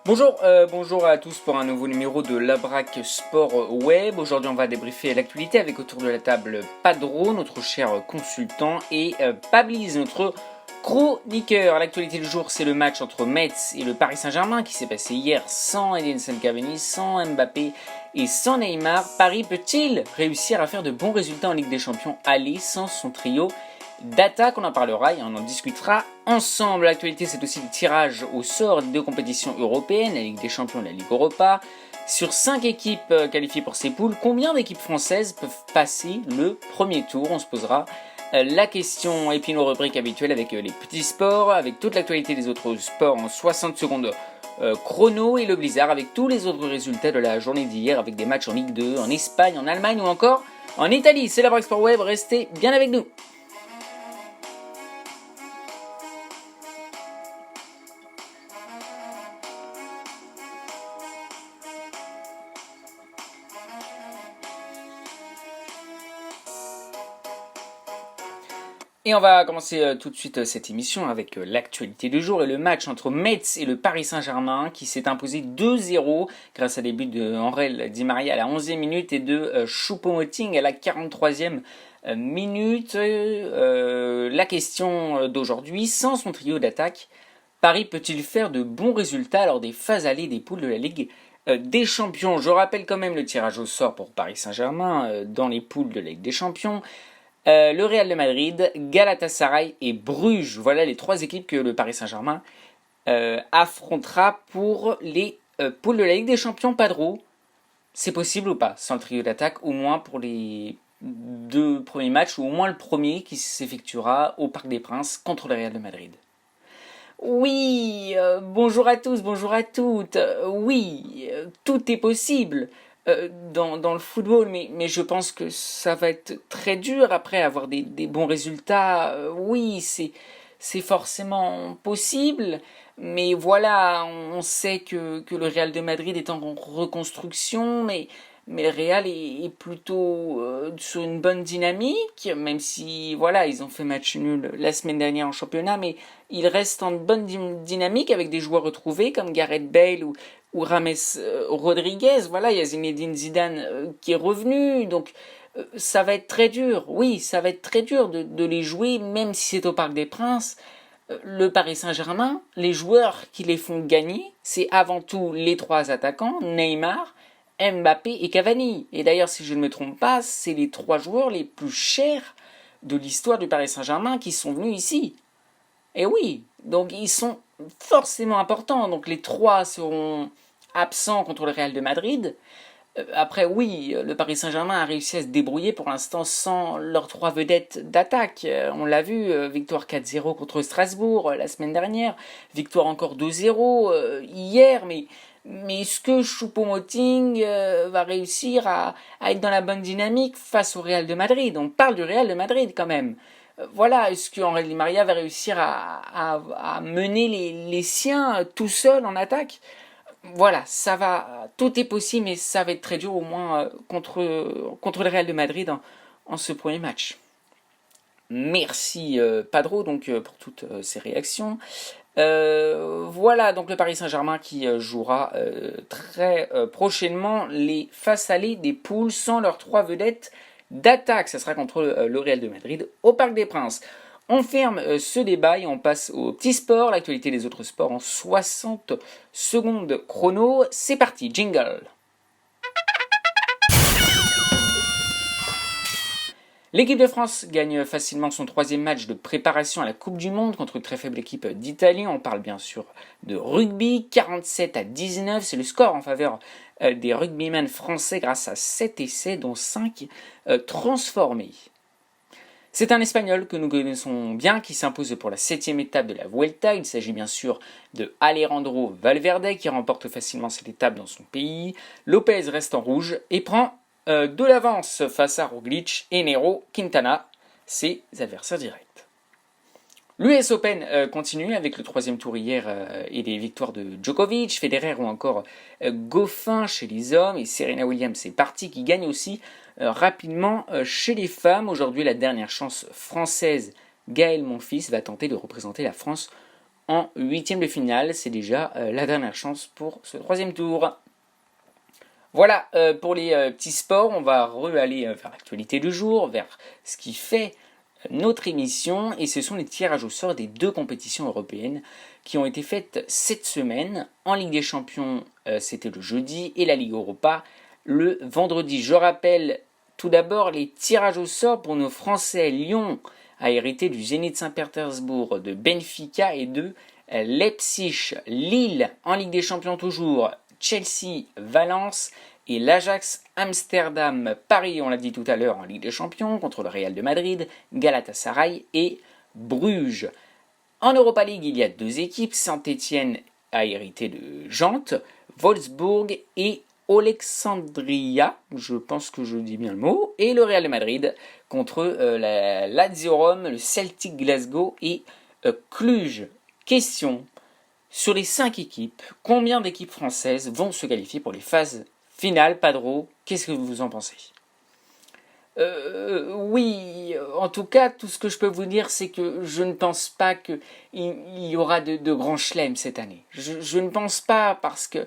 Bonjour à tous pour un nouveau numéro de Labrac Sport Web. Aujourd'hui, on va débriefer l'actualité avec autour de la table Padro, notre cher consultant, et Pabliz, notre chroniqueur. L'actualité du jour, c'est le match entre Metz et le Paris Saint-Germain qui s'est passé hier sans Edinson Cavani, sans Mbappé et sans Neymar. Paris peut-il réussir à faire de bons résultats en Ligue des Champions aller sans son trio d'attaque? On en parlera et on en discutera ensemble. L'actualité, c'est aussi le tirage au sort des deux compétitions européennes, la Ligue des Champions et la Ligue Europa. Sur 5 équipes qualifiées pour ces poules, combien d'équipes françaises peuvent passer le premier tour? On se posera la question, et puis nos rubriques habituelles avec les petits sports, avec toute l'actualité des autres sports en 60 secondes chrono, et le Blizzard avec tous les autres résultats de la journée d'hier, avec des matchs en Ligue 2, en Espagne, en Allemagne ou encore en Italie. C'est la Braque Sport Web, restez bien avec nous. Et on va commencer tout de suite cette émission avec l'actualité du jour et le match entre Metz et le Paris Saint-Germain qui s'est imposé 2-0 grâce à des buts de Angel Di Maria à la 11e minute et de Choupo-Moting à la 43e minute. La question d'aujourd'hui, sans son trio d'attaque, Paris peut-il faire de bons résultats lors des phases allées des poules de la Ligue des Champions? Je rappelle quand même le tirage au sort pour Paris Saint-Germain dans les poules de la Ligue des Champions. Le Real de Madrid, Galatasaray et Bruges. Voilà les 3 équipes que le Paris Saint-Germain affrontera pour les poules de la Ligue des Champions. Padro, c'est possible ou pas sans le trio d'attaque, au moins pour les 2 premiers matchs, ou au moins le premier qui s'effectuera au Parc des Princes contre le Real de Madrid? Oui, bonjour à tous, bonjour à toutes. Oui, tout est possible dans le football, mais je pense que ça va être très dur après avoir des bons résultats. Oui, c'est forcément possible, mais voilà, on sait que le Real de Madrid est en reconstruction, mais le Real est plutôt sur une bonne dynamique, même si voilà, ils ont fait match nul la semaine dernière en championnat, mais ils restent en bonne dynamique avec des joueurs retrouvés comme Gareth Bale ou Rames Rodriguez. Voilà, il y a Zinedine Zidane qui est revenu, donc ça va être très dur. Oui, ça va être très dur de les jouer, même si c'est au Parc des Princes. Le Paris Saint-Germain, les joueurs qui les font gagner, c'est avant tout les 3 attaquants, Neymar, Mbappé et Cavani. Et d'ailleurs, si je ne me trompe pas, c'est les 3 joueurs les plus chers de l'histoire du Paris Saint-Germain qui sont venus ici. Et oui, donc ils sont forcément importants. Donc les 3 seront absents contre le Real de Madrid. Après, oui, le Paris Saint-Germain a réussi à se débrouiller pour l'instant sans leurs 3 vedettes d'attaque. On l'a vu, victoire 4-0 contre Strasbourg la semaine dernière, victoire encore 2-0 hier, mais est-ce que Choupo-Moting va réussir à être dans la bonne dynamique face au Real de Madrid? On parle du Real de Madrid quand même. Voilà, est-ce que Angel Di Maria va réussir à mener les siens tout seul en attaque? Voilà, ça va, tout est possible, mais ça va être très dur au moins contre le Real de Madrid en ce premier match. Merci Padro donc pour toutes ces réactions. Voilà donc le Paris Saint-Germain qui jouera très prochainement les face allées des poules sans leurs 3 vedettes d'attaque. Ça sera contre le Real de Madrid au Parc des Princes. On ferme ce débat et on passe au petit sport, l'actualité des autres sports en 60 secondes chrono. C'est parti, jingle. L'équipe de France gagne facilement son 3e match de préparation à la Coupe du Monde contre une très faible équipe d'Italie. On parle bien sûr de rugby, 47-19. C'est le score en faveur des rugbymen français grâce à 7 essais, dont 5 transformés. C'est un Espagnol que nous connaissons bien qui s'impose pour la 7e étape de la Vuelta. Il s'agit bien sûr de Alejandro Valverde qui remporte facilement cette étape dans son pays. Lopez reste en rouge et prend de l'avance face à Roglic et Nairo Quintana, ses adversaires directs. L'US Open continue avec le 3e tour hier et les victoires de Djokovic, Federer ou encore Goffin chez les hommes, et Serena Williams est partie qui gagne aussi rapidement chez les femmes. Aujourd'hui, la dernière chance française, Gaëlle Monfils, va tenter de représenter la France en huitième de finale. C'est déjà la dernière chance pour ce troisième tour. Voilà pour les petits sports. On va aller vers l'actualité du jour, vers ce qui fait notre émission, et ce sont les tirages au sort des deux compétitions européennes qui ont été faites cette semaine. En Ligue des Champions, c'était le jeudi, et la Ligue Europa le vendredi. Je rappelle tout d'abord les tirages au sort pour nos Français. Lyon a hérité du Zénith Saint-Pétersbourg, de Benfica et de Leipzig. Lille, en Ligue des Champions toujours, Chelsea, Valence et l'Ajax Amsterdam. Paris, on l'a dit tout à l'heure, en Ligue des Champions contre le Real de Madrid, Galatasaray et Bruges. En Europa League, il y a deux équipes. Saint-Étienne a hérité de Gante, Wolfsburg et Alexandria, je pense que je dis bien le mot, et le Real de Madrid contre la Lazio Rome, le Celtic Glasgow et Cluj. Question: sur les 5 équipes, combien d'équipes françaises vont se qualifier pour les phases finales? Padro, qu'est-ce que vous en pensez? Oui, en tout cas, tout ce que je peux vous dire, c'est que je ne pense pas qu'il y aura de grands chelems cette année. Je ne pense pas, parce que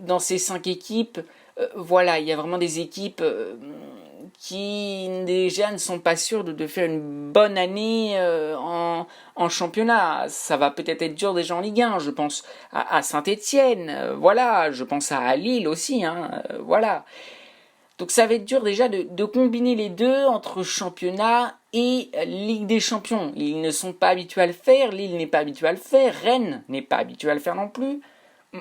dans ces 5 équipes, voilà, il y a vraiment des équipes qui déjà ne sont pas sûres de faire une bonne année en championnat. Ça va peut-être être dur déjà en Ligue 1. Je pense à Saint-Étienne, voilà. Je pense à Lille aussi, voilà. Donc ça va être dur déjà de combiner les deux entre championnat et Ligue des Champions. Ils ne sont pas habitués à le faire, Lille n'est pas habitué à le faire, Rennes n'est pas habitué à le faire non plus.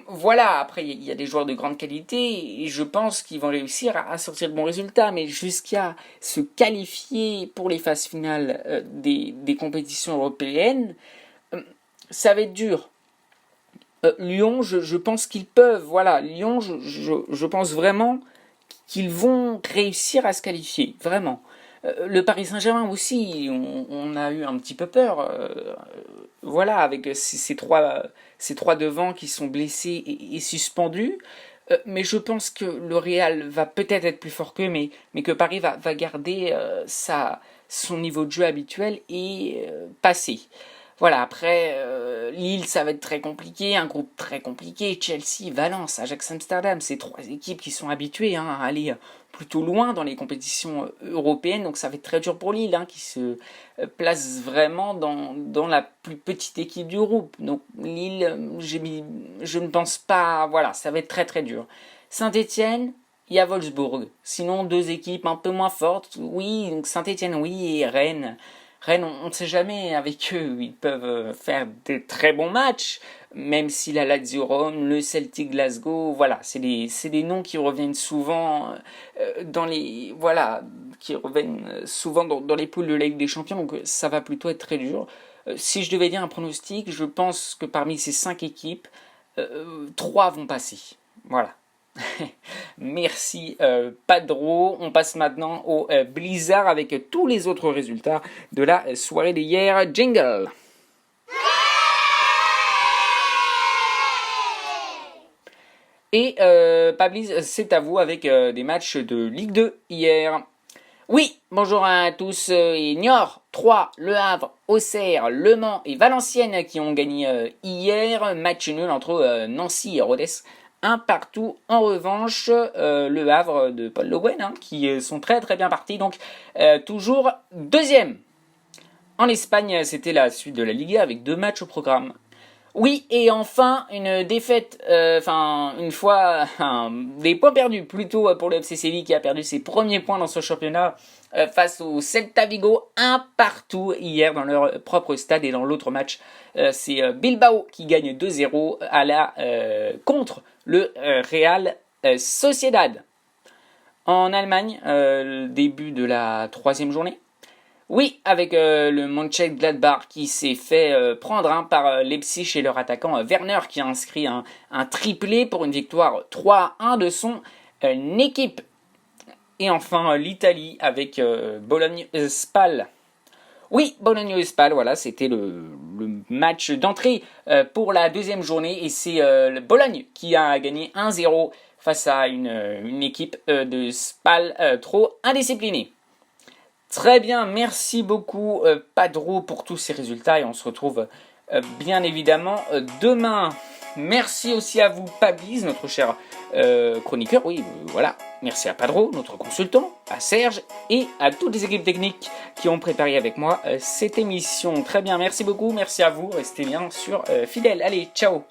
Voilà, après il y a des joueurs de grande qualité et je pense qu'ils vont réussir à sortir de bons résultats, mais jusqu'à se qualifier pour les phases finales des compétitions européennes, ça va être dur. Lyon, je pense qu'ils peuvent, voilà, Lyon, je pense vraiment qu'ils vont réussir à se qualifier, vraiment. Le Paris Saint-Germain aussi, on a eu un petit peu peur, voilà, avec ces trois devants qui sont blessés et suspendus. Mais je pense que le Real va peut-être être plus fort qu'eux, mais que Paris va garder son niveau de jeu habituel et passer. Voilà, après, Lille, ça va être très compliqué, un groupe très compliqué. Chelsea, Valence, Ajax Amsterdam, c'est 3 équipes qui sont habituées à aller plutôt loin dans les compétitions européennes, donc ça va être très dur pour Lille, qui se place vraiment dans la plus petite équipe du groupe. Donc Lille, je ne pense pas, voilà, ça va être très très dur. Saint-Étienne, il y a Wolfsburg. Sinon, 2 équipes un peu moins fortes, oui, donc Saint-Étienne, oui, et Rennes. Rennes, on ne sait jamais, avec eux, ils peuvent faire de très bons matchs, même si la Lazio Rome, le Celtic Glasgow, voilà, c'est des noms qui reviennent souvent dans les poules de la Ligue des Champions, donc ça va plutôt être très dur. Si je devais dire un pronostic, je pense que parmi ces 5 équipes, 3 vont passer. Voilà. Merci Padro. On passe maintenant au Blizzard avec tous les autres résultats de la soirée d'hier. Jingle. Et Pabliz, c'est à vous avec des matchs de Ligue 2 hier. Oui, bonjour à tous. Niort, 3, Le Havre, Auxerre, Le Mans et Valenciennes qui ont gagné hier. Match nul entre Nancy et Rodez. Un partout. En revanche, Le Havre de Paul Le Guen, qui sont très très bien partis, donc toujours deuxième. En Espagne, c'était la suite de la Liga avec 2 matchs au programme. Oui, et enfin, une défaite, une fois, des points perdus, plutôt pour le FC Séville qui a perdu ses premiers points dans ce championnat face au Celta Vigo, un partout hier dans leur propre stade. Et dans l'autre match, c'est Bilbao qui gagne 2-0 contre le Real Sociedad. En Allemagne, le début de la 3e journée. Oui, avec le Mönchengladbach qui s'est fait prendre par Leipzig et leur attaquant Werner qui a inscrit un triplé pour une victoire 3-1 de son équipe. Et enfin l'Italie avec Bologne-Spal. Oui, Bologne-Spal, voilà, c'était le match d'entrée pour la 2e journée et c'est Bologne qui a gagné 1-0 face à une équipe de Spal trop indisciplinée. Très bien, merci beaucoup Padro pour tous ces résultats et on se retrouve bien évidemment demain. Merci aussi à vous, Pablis, notre cher chroniqueur. Oui, voilà. Merci à Padro, notre consultant, à Serge et à toutes les équipes techniques qui ont préparé avec moi cette émission. Très bien, merci beaucoup, merci à vous. Restez bien sûr fidèles. Allez, ciao.